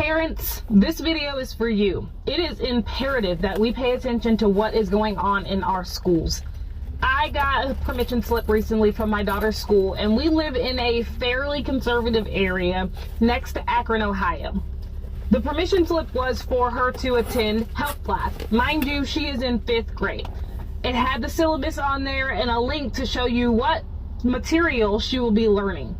Parents, this video is for you. It is imperative that we pay attention to what is going on in our schools. I got a permission slip recently from my daughter's school, and we live in a fairly conservative area next to Akron, Ohio. The permission slip was for her to attend health class. Mind you, she is in 5th grade. It had the syllabus on there and a link to show you what material she will be learning.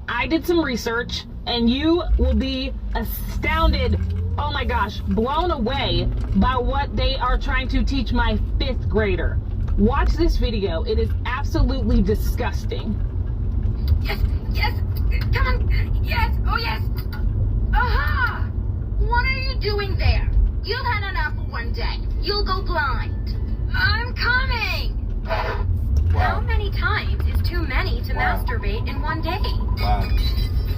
I did some research, and you will be astounded, oh my gosh, blown away by what they are trying to teach my 5th grader. Watch this video. It is absolutely disgusting. Yes, yes, come on, yes, oh yes. Aha! What are you doing there? You've had enough for one day. You'll go blind. I'm coming! How many times is too many to masturbate in one day? Wow.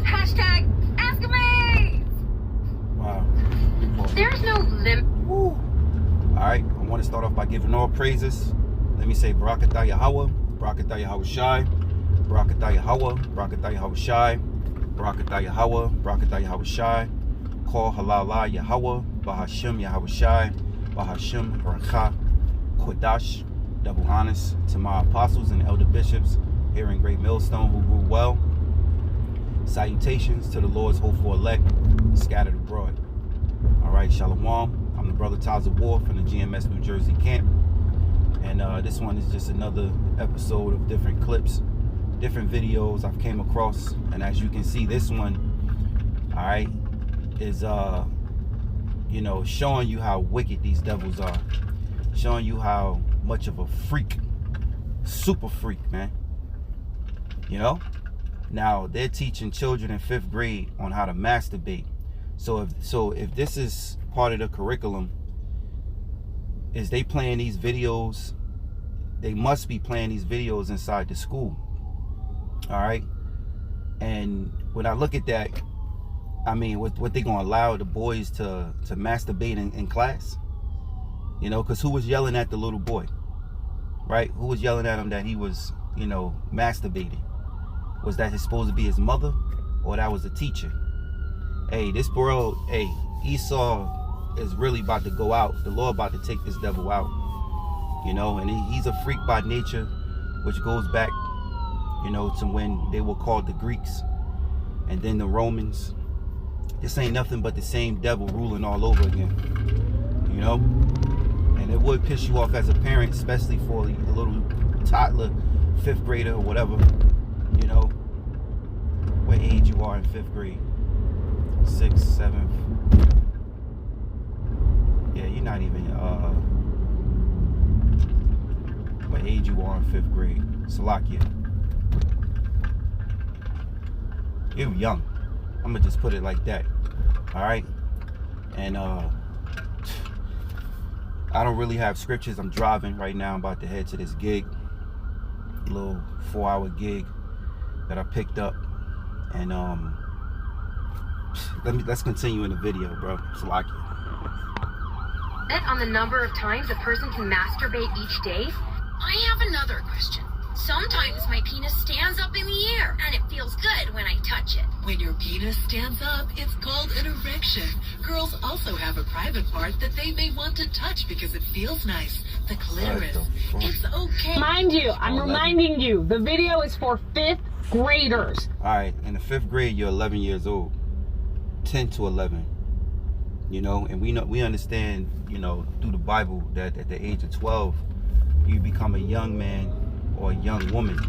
Hashtag ask me! Wow. There's no limit. Alright, I want to start off by giving all praises. Let me say Barakatah Yahweh, Barakatah Yahweh Shai, Barakatah Yahweh, Barakatah Yahweh Shai, Barakatah Yahweh, Barakatah Yahweh Shai, Call Halala Yahweh, Bahashim Yahweh Shai, Bahashim Barakah, Kodash. Double honors to my apostles and elder bishops here in Great Millstone who rule well. Salutations to the Lord's hopeful elect scattered abroad. All right, Shalom. I'm the brother Taza War from the GMS New Jersey camp. And this one is just another episode of different clips, different videos I've came across. And as you can see, this one, all right, is, you know, showing you how wicked these devils are. Showing you how much of a freak, super freak, man. You know? Now, they're teaching children in 5th grade on how to masturbate. So if this is part of the curriculum, is they playing these videos, they must be playing these videos inside the school. All right? And when I look at that, I mean, what they gonna allow the boys to masturbate in class? You know, because who was yelling at the little boy, right? Who was yelling at him that he was, you know, masturbating? Was that supposed to be his mother, or that was the teacher? Hey, this world, hey, Esau is really about to go out. The Lord about to take this devil out, you know, and he's a freak by nature, which goes back, you know, to when they were called the Greeks and then the Romans. This ain't nothing but the same devil ruling all over again, you know? And it would piss you off as a parent, especially for a little toddler, 5th grader or whatever, you know, what age you are in 5th grade, 6th, 7th. Yeah, you're not even, what age you are in 5th grade. Salakia. You're young. I'm gonna just put it like that. All right? And, I don't really have scriptures. I'm driving right now. I'm about to head to this gig, little 4-hour gig that I picked up, and let's continue in the video, bro. Salakia. On the number of times a person can masturbate each day? I have another question. Sometimes my penis stands up in the air, and it feels good when I touch it. When your penis stands up, it's called an erection. Girls also have a private part that they may want to touch because it feels nice. The clitoris. It's okay. Mind you, I'm reminding you, the video is for 5th graders. All right, in the 5th grade, you're 11 years old, 10 to 11. You know, and we understand, you know, through the Bible that at the age of 12, you become a young man or a young woman,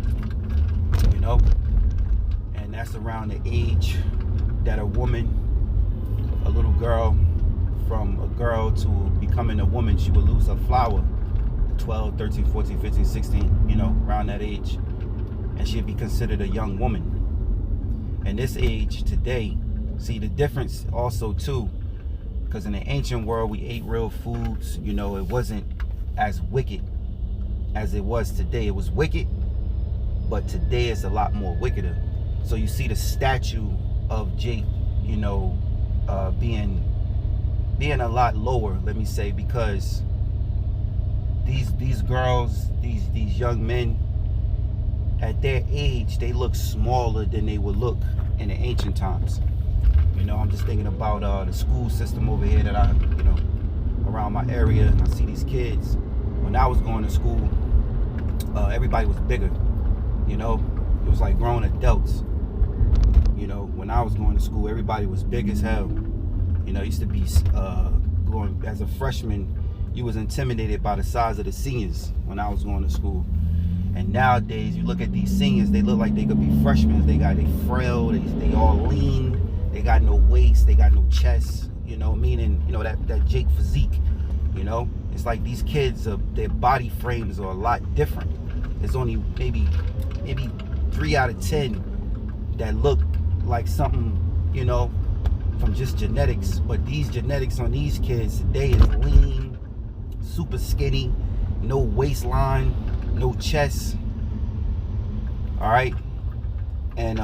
you know, and that's around the age that a woman, a little girl, from a girl to becoming a woman, she will lose her flower, 12, 13, 14, 15, 16, you know, around that age, and she'll be considered a young woman. And this age today, see the difference also too, because in the ancient world we ate real foods, you know, it wasn't as wicked as it was today. It was wicked, but today it's a lot more wickeder. So you see the statue of Jake, you know, being a lot lower, let me say, because these girls, these young men, at their age, they look smaller than they would look in the ancient times. You know, I'm just thinking about the school system over here that I, you know, around my area. And I see these kids. When I was going to school, everybody was bigger. You know, it was like grown adults. You know, when I was going to school, everybody was big as hell. You know, it used to be going as a freshman, you was intimidated by the size of the seniors when I was going to school. And nowadays, you look at these seniors, they look like they could be freshmen. They frail, they all lean, they got no waist, they got no chest, you know, meaning, you know, that Jake physique, you know. It's like these kids, their body frames are a lot different. There's only maybe 3 out of 10 that look like something, you know, from just genetics. But these genetics on these kids today is lean, super skinny, no waistline, no chest. All right. And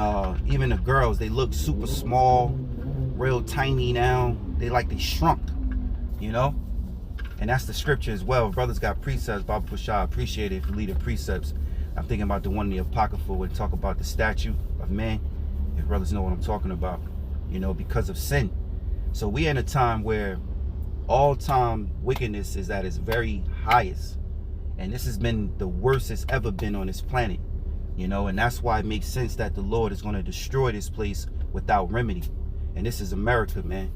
even the girls, they look super small, real tiny now. They shrunk, you know. And that's the scripture as well. Brothers got precepts. Baba Pushah, appreciate it if you lead the precepts. I'm thinking about the one in the Apocrypha where they talk about the statue of man. If brothers know what I'm talking about, you know, because of sin. So we're in a time where all-time wickedness is at its very highest. And this has been the worst it's ever been on this planet. You know, and that's why it makes sense that the Lord is going to destroy this place without remedy. And this is America, man.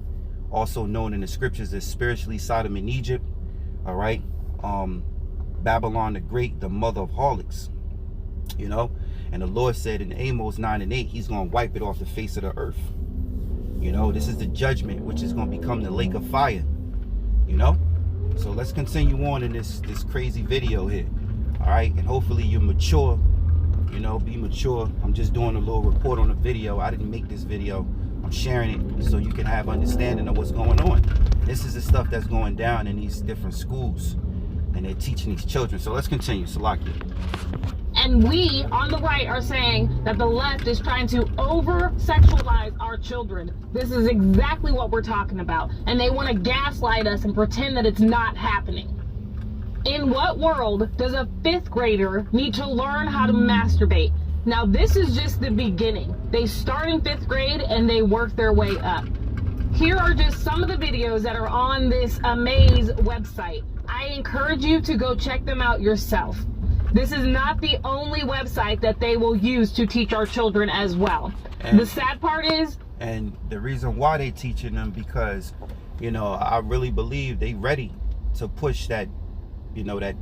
Also known in the scriptures as spiritually Sodom and Egypt. All right. Babylon the Great, the mother of harlots. You know, and the Lord said in Amos 9:8, he's going to wipe it off the face of the earth. You know, this is the judgment, which is going to become the lake of fire. You know, so let's continue on in this crazy video here. All right. And hopefully you're mature. You know, be mature. I'm just doing a little report on the video. I didn't make this video. I'm sharing it so you can have understanding of what's going on. This is the stuff that's going down in these different schools, and they're teaching these children. So let's continue. Salakia. And we on the right are saying that the left is trying to over-sexualize our children. This is exactly what we're talking about. And they want to gaslight us and pretend that it's not happening. In what world does a 5th grader need to learn how to masturbate? Now, this is just the beginning. They start in 5th grade and they work their way up. Here are just some of the videos that are on this Amaze website. I encourage you to go check them out yourself. This is not the only website that they will use to teach our children as well. And the sad part is, and the reason why they teaching them, because, you know, I really believe they ready to push that, you know, that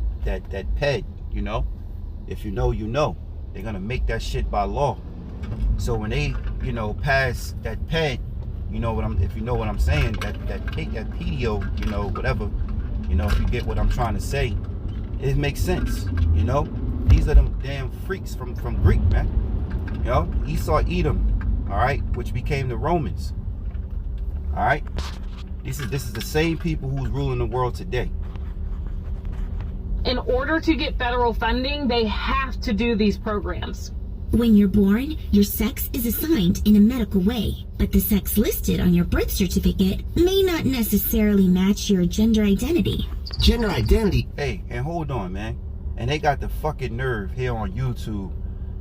ped, you know. If you know, you know. They're gonna make that shit by law. So when they, you know, pass that ped, you know what if you know what I'm saying, that pedio, you know, whatever, you know, if you get what I'm trying to say, it makes sense, you know. These are them damn freaks from Greek, man. You know, Esau, Edom, all right, which became the Romans. All right, this is the same people who's ruling the world today. In order to get federal funding, they have to do these programs. When you're born, your sex is assigned in a medical way, but the sex listed on your birth certificate may not necessarily match your gender identity. Gender identity? Hey, and hold on, man. And they got the fucking nerve here on YouTube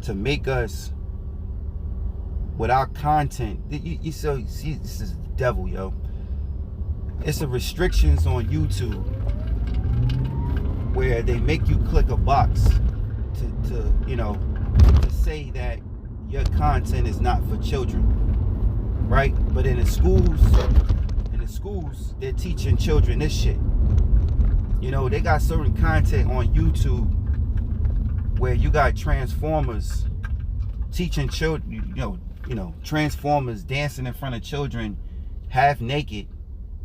to make us, with our content, you see, this is the devil, yo. It's the restrictions on YouTube where they make you click a box to you know, to say that your content is not for children, right? But in the schools, they're teaching children this shit. You know, they got certain content on YouTube where you got Transformers teaching children, you know, Transformers dancing in front of children half naked,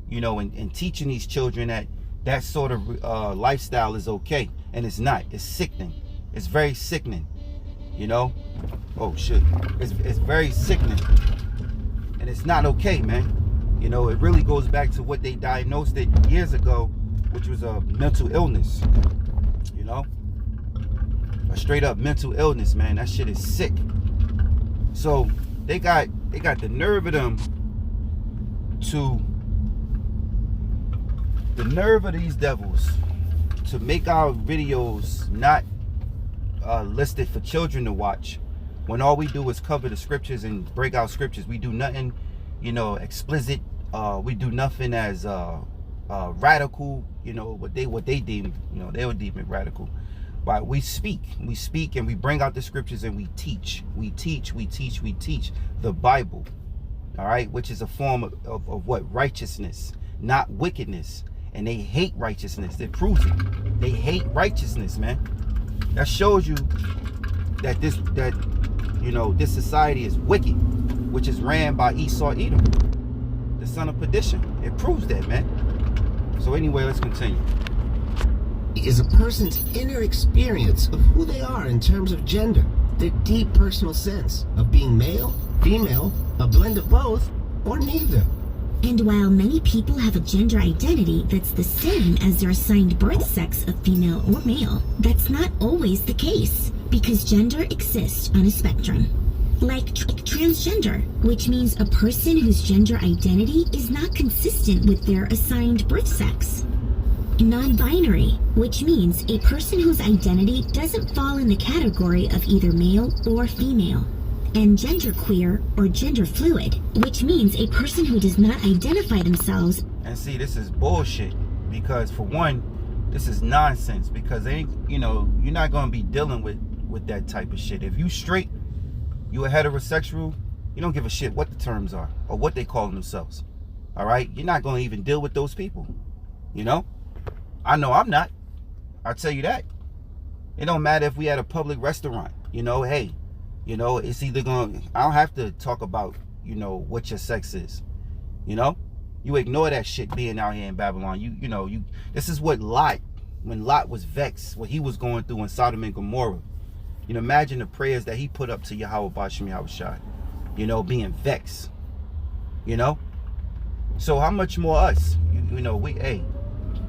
you know, and teaching these children that sort of lifestyle is okay. And it's not. It's sickening. It's very sickening, you know. Oh shit, it's very sickening, and it's not okay, man. You know, it really goes back to what they diagnosed it years ago, which was a mental illness. You know, a straight up mental illness, man. That shit is sick. So they got the nerve of them the nerve of these devils to make our videos not listed for children to watch, when all we do is cover the scriptures and break out scriptures. We do nothing, explicit. We do nothing as radical. What they deem, they would deem it radical. But we speak, and we bring out the scriptures, and we teach the Bible. All right, which is a form of what? Righteousness, not wickedness. And they hate righteousness. It proves it. They hate righteousness, man. That shows you that this society is wicked, which is ran by Esau Edom, the son of perdition. It proves that, man. So anyway, let's continue. Is a person's inner experience of who they are in terms of gender, their deep personal sense of being male, female, a blend of both, or neither. And while many people have a gender identity that's the same as their assigned birth sex of female or male, that's not always the case, because gender exists on a spectrum. Like transgender, which means a person whose gender identity is not consistent with their assigned birth sex. Non-binary, which means a person whose identity doesn't fall in the category of either male or female. And genderqueer or gender fluid, which means a person who does not identify themselves. And see, this is bullshit, because for one, this is nonsense, because you're not going to be dealing with that type of shit. If you straight, you a heterosexual, you don't give a shit what the terms are or what they call themselves. All right, you're not going to even deal with those people. I know I'm not. I'll tell you that. It don't matter if we at a public restaurant. Hey, it's either I don't have to talk about, what your sex is. You ignore that shit being out here in Babylon. This is what when Lot was vexed, what he was going through in Sodom and Gomorrah. Imagine the prayers that he put up to Yahweh Bashem Yahushai, being vexed. So how much more us?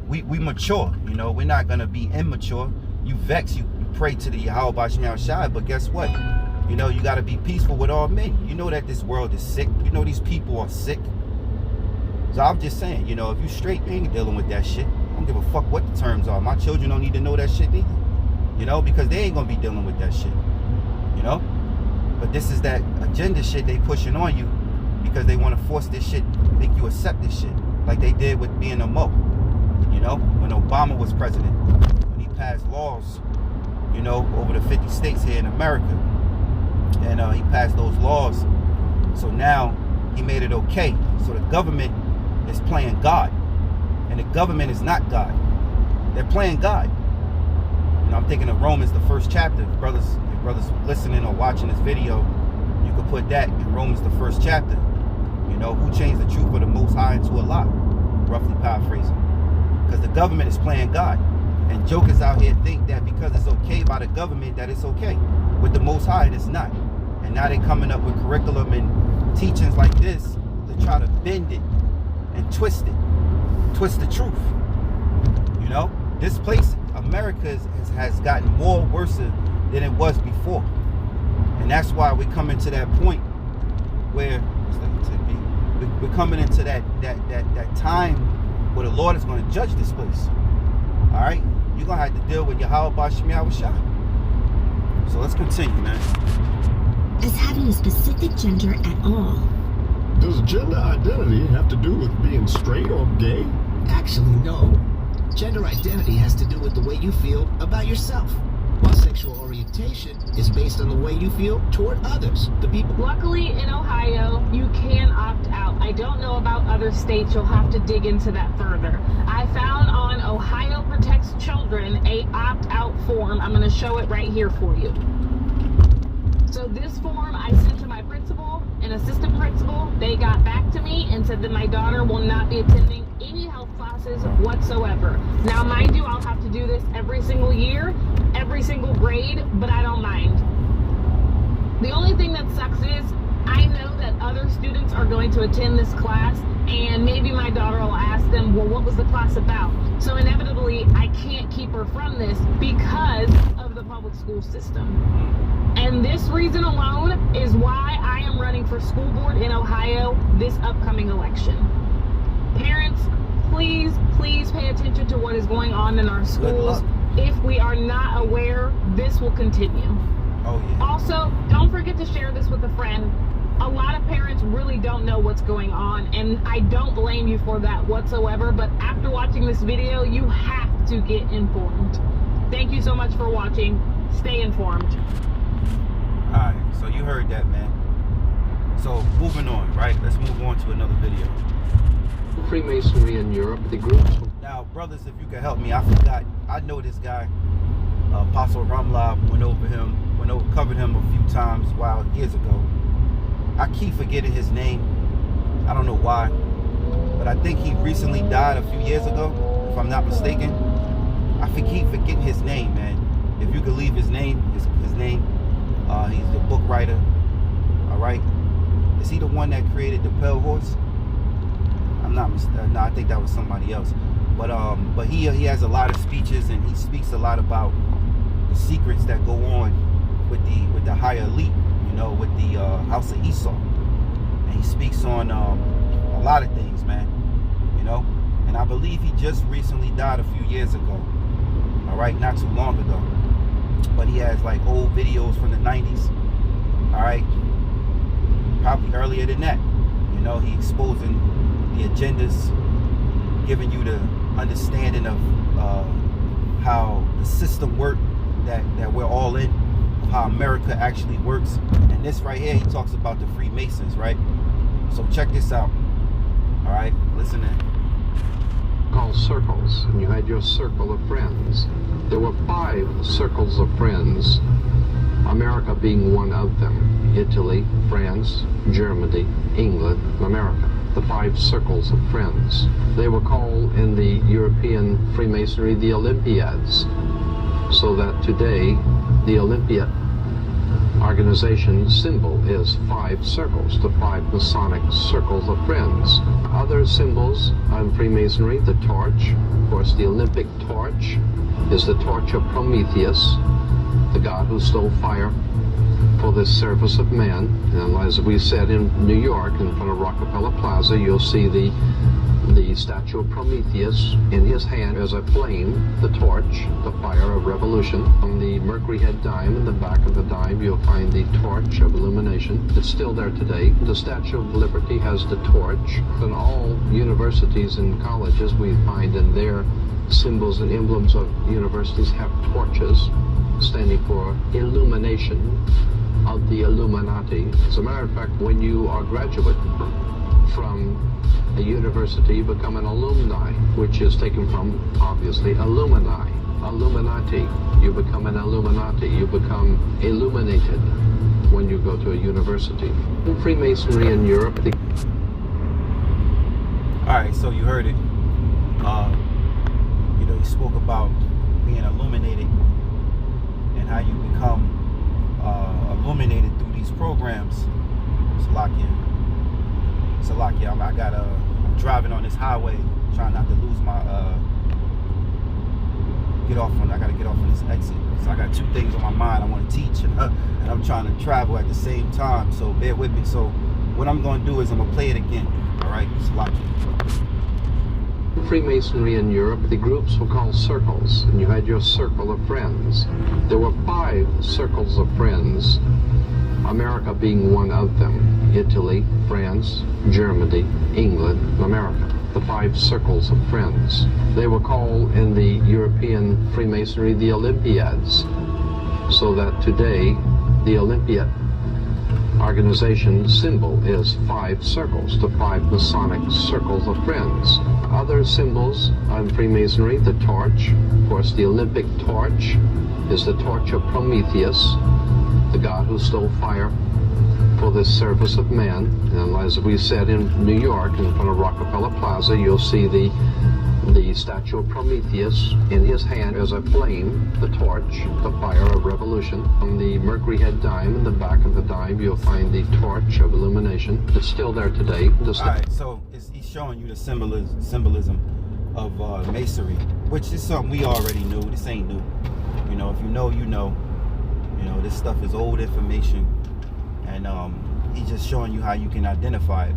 We mature. We're not going to be immature. You vex, you pray to the Yahweh Bashem Yahushai, but guess what? You got to be peaceful with all men. You know that this world is sick. These people are sick. So I'm just saying, if you straight, you ain't dealing with that shit. I don't give a fuck what the terms are. My children don't need to know that shit either. Because they ain't going to be dealing with that shit. But this is that agenda shit they pushing on you, because they want to force this shit, make you accept this shit, like they did with being a Mo. When Obama was president, when he passed laws, over the 50 states here in America. And he passed those laws. So now he made it okay. So the government is playing God. And the government is not God. They're playing God. I'm thinking of Romans, the 1st chapter. If brothers listening or watching this video, you could put that in Romans, the 1st chapter. Who changed the truth of the Most High into a lie? Roughly paraphrasing. Because the government is playing God. And jokers out here think that because it's okay by the government, that it's okay. With the Most High, it's not. And now they're coming up with curriculum and teachings like this to try to bend it and twist the truth. This place, America, has gotten more worse than it was before. And that's why we're coming to that point where we're coming into that time where the Lord is going to judge this place. All right, you're gonna have to deal with Yahweh Bashem Yahushai. So let's continue, man. As having a specific gender at all. Does gender identity have to do with being straight or gay? Actually, no. Gender identity has to do with the way you feel about yourself, while sexual orientation is based on the way you feel toward others, the people. Luckily, in Ohio, you can opt out. I don't know about other states. You'll have to dig into that further. I found on Ohio Protects Children a opt-out form. I'm going to show it right here for you. So this form I sent to my principal and assistant principal. They got back to me and said that my daughter will not be attending any health classes whatsoever. Now, mind you, I'll have to do this every single year, every single grade, but I don't mind. The only thing that sucks is I know that other students are going to attend this class, and maybe my daughter will ask them, well, what was the class about? So inevitably, I can't keep her from this because of the public school system. And this reason alone is why I am running for school board in Ohio this upcoming election. Parents, please pay attention to what is going on in our schools. If we are not aware, this will continue. Oh, yeah. Also, don't forget to share this with a friend. A lot of parents really don't know what's going on, and I don't blame you for that whatsoever, but after watching this video, you have to get informed. Thank you so much for watching. Stay informed. Alright, so you heard that, man. So moving on, right? Let's move on to another video. Freemasonry in Europe, the groups. Now, brothers, if you could help me, I forgot. I know this guy, Apostle Ramlab, covered him a few times years ago. I keep forgetting his name. I don't know why, but I think he recently died a few years ago, if I'm not mistaken. I keep forgetting his name, man. If you could leave his name, his name. He's the book writer. All right. Is he the one that created the Pale Horse? I'm not mistaken. No, I think that was somebody else. But he has a lot of speeches, and he speaks a lot about the secrets that go on with the higher elite, you know, with the House of Esau. And he speaks on a lot of things, man, you know. And I believe he just recently died a few years ago. All right, not too long ago. But he has like old videos from the 90s. All right, probably earlier than that. You know, he exposing the agendas, giving you the understanding of how the system works that we're all in, how America actually works. And this right here, he talks about the Freemasons, right? So check this out. All right, listen in. Called circles, and you had your circle of friends. There were 5 circles of friends, America being one of them. Italy, France, Germany, England, America. The 5 circles of friends. They were called in the European Freemasonry the Olympiads, so that today the Olympia organization symbol is 5 circles, the 5 Masonic circles of friends. Other symbols on Freemasonry, the torch. Of course, the Olympic torch is the torch of Prometheus, the god who stole fire for the service of man. And as we said in New York, in front of Rockefeller Plaza, you'll see the statue of Prometheus. In his hand is a flame, the torch, the fire of revolution. On the Mercury head dime, in the back of the dime, you'll find the torch of illumination. It's still there today. The Statue of Liberty has the torch. In all universities and colleges, we find in their symbols and emblems of universities have torches, standing for illumination of the Illuminati. As a matter of fact, when you are a graduate from a university, you become an alumni, which is taken from, obviously, alumni, Illuminati. You become an Illuminati. You become illuminated when you go to a university. In Freemasonry in Europe, All right, so you heard it. You know, he spoke about being illuminated and how you become illuminated through these programs. Salakia, I'm driving on this highway, trying not to lose my I gotta get off on this exit. So I got 2 things on my mind. I want to teach and I'm trying to travel at the same time. So bear with me. So what I'm going to do is I'm gonna play it again. All right, Salakia. Freemasonry in Europe, the groups were called circles, and you had your circle of friends. There were 5 circles of friends, America being one of them. Italy, France, Germany, England, America. The 5 circles of friends. They were called in the European Freemasonry the Olympiads, so that today the Olympia organization symbol is 5 circles, the 5 Masonic circles of friends. Other symbols on Freemasonry, the torch. Of course, the Olympic torch is the torch of Prometheus, the god who stole fire for the service of man. And as we said in New York, in front of Rockefeller Plaza, you'll see the statue of Prometheus. In his hand is a flame, the torch, the fire of revolution. On the Mercury head dime, in the back of the dime, you'll find the torch of illumination. It's still there today. All right, so he's showing you the symbolism of masonry, which is something we already knew. This ain't new. You know, if you know, you know. You know, this stuff is old information, and he's just showing you how you can identify it.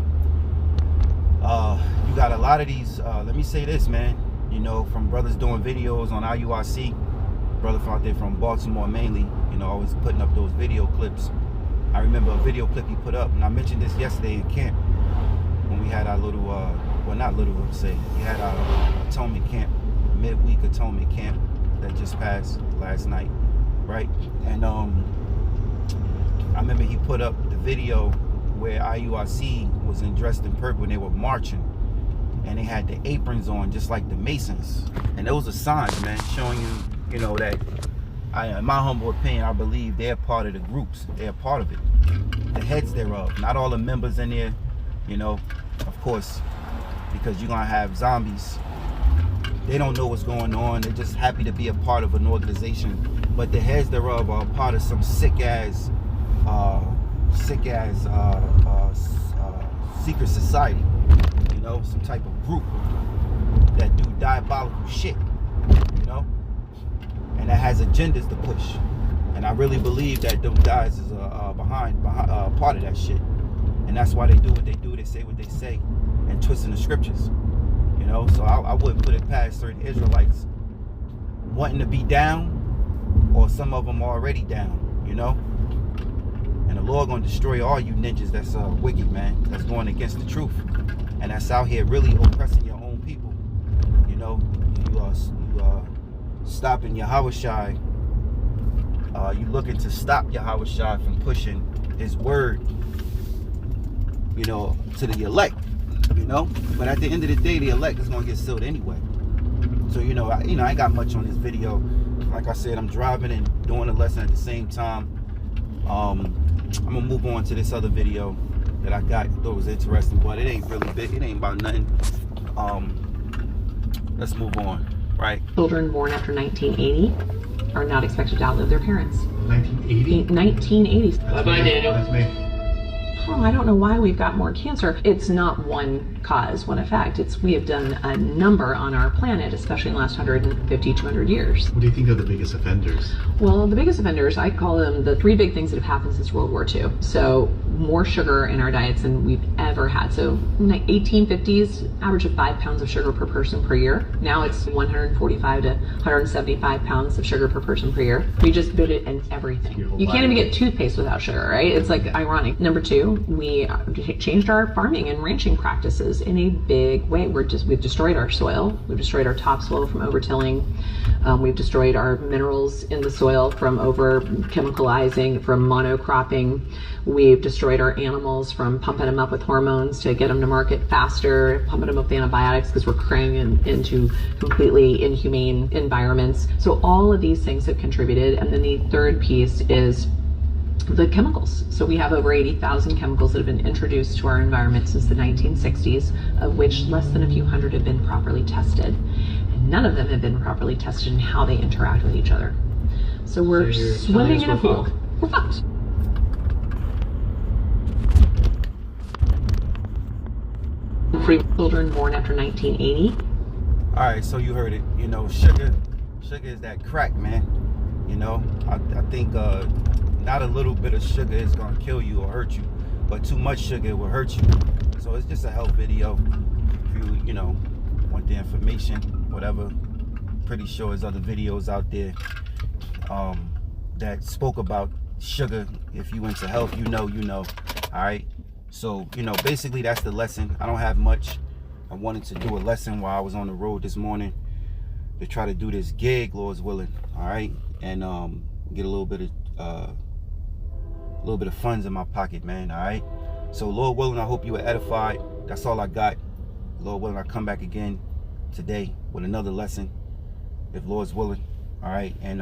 You got a lot of these, let me say this, man, you know, from brothers doing videos on IURC, brother out there from Baltimore mainly, you know, always putting up those video clips. I remember a video clip he put up, and I mentioned this yesterday in camp when we had our little, well, not little, I would say, we had our atonement camp, midweek atonement camp that just passed last night, right? And I remember he put up the video where IURC was dressed in purple and they were marching, and they had the aprons on just like the Masons, and those are signs, man, showing you, you know, that in my humble opinion, I believe they're part of the groups. They're part of it, the heads thereof. Not all the members in there, you know, of course, because you're gonna have zombies. They don't know what's going on. They're just happy to be a part of an organization, but the heads thereof are part of some sick ass secret society, you know, some type of group that do diabolical shit, you know, and that has agendas to push. And I really believe that those guys is behind part of that shit, and that's why they do what they do. They say what they say and twisting the scriptures, you know. So I wouldn't put it past certain Israelites wanting to be down, or some of them already down, you know. And the Lord gonna destroy all you ninjas that's wicked, man, that's going against the truth, and that's out here really oppressing your own people. You know, you stopping Yahushai. You looking to stop Yahushai from pushing his word, you know, to the elect, you know. But at the end of the day, the elect is gonna get sealed anyway. So I ain't got much on this video. Like I said, I'm driving and doing a lesson at the same time. I'm gonna move on to this other video that I got. I thought was interesting, but it ain't really big. It ain't about nothing. Let's move on. Right. Children born after 1980 are not expected to outlive their parents. 1980? 1980s. Bye-bye, Daniel. That's me. Oh, I don't know why we've got more cancer. It's not one cause, one effect. We have done a number on our planet, especially in the last 150, 200 years. What do you think are the biggest offenders? Well, the biggest offenders, I call them the three big things that have happened since World War II. So more sugar in our diets than we've ever had. So in the 1850s, average of 5 pounds of sugar per person per year. Now it's 145 to 175 pounds of sugar per person per year. We just put it in everything. You can't even get toothpaste without sugar, right? It's like ironic. Number two, we changed our farming and ranching practices in a big way. We've destroyed our soil. We've destroyed our topsoil from overtilling. We've destroyed our minerals in the soil from over chemicalizing, from monocropping. We've destroyed our animals from pumping them up with hormones to get them to market faster, pumping them up with antibiotics because we're cramming into completely inhumane environments. So all of these things have contributed. And then the third piece is the chemicals. So we have over 80,000 chemicals that have been introduced to our environment since the 1960s, of which less than a few hundred have been properly tested. And none of them have been properly tested in how they interact with each other. So we're swimming in a pool. We're fucked. Free children born after 1980. All right, so you heard it. You know, sugar is that crack, man. You know, I think not a little bit of sugar is gonna kill you or hurt you, but too much sugar will hurt you. So it's just a health video. If you know, want the information, whatever. Pretty sure there's other videos out there that spoke about sugar. If you into health, you know. All right. So, basically that's the lesson. I don't have much. I wanted to do a lesson while I was on the road this morning to try to do this gig, Lord's willing. All right. And get a little bit of funds in my pocket, man. All right. So Lord willing, I hope you were edified. That's all I got. Lord willing, I'll come back again today with another lesson, if Lord's willing. All right. And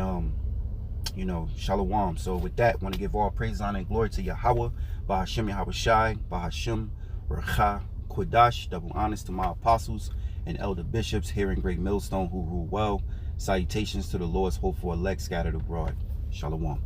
shalom. So with that, I want to give all praise, honor, and glory to Yahweh, Bahashem Yahushai, Bahashem Recha Kodash. Double honors to my apostles and elder bishops here in Great Millstone who rule well. Salutations to the Lord's hopeful elect scattered abroad. Shalom.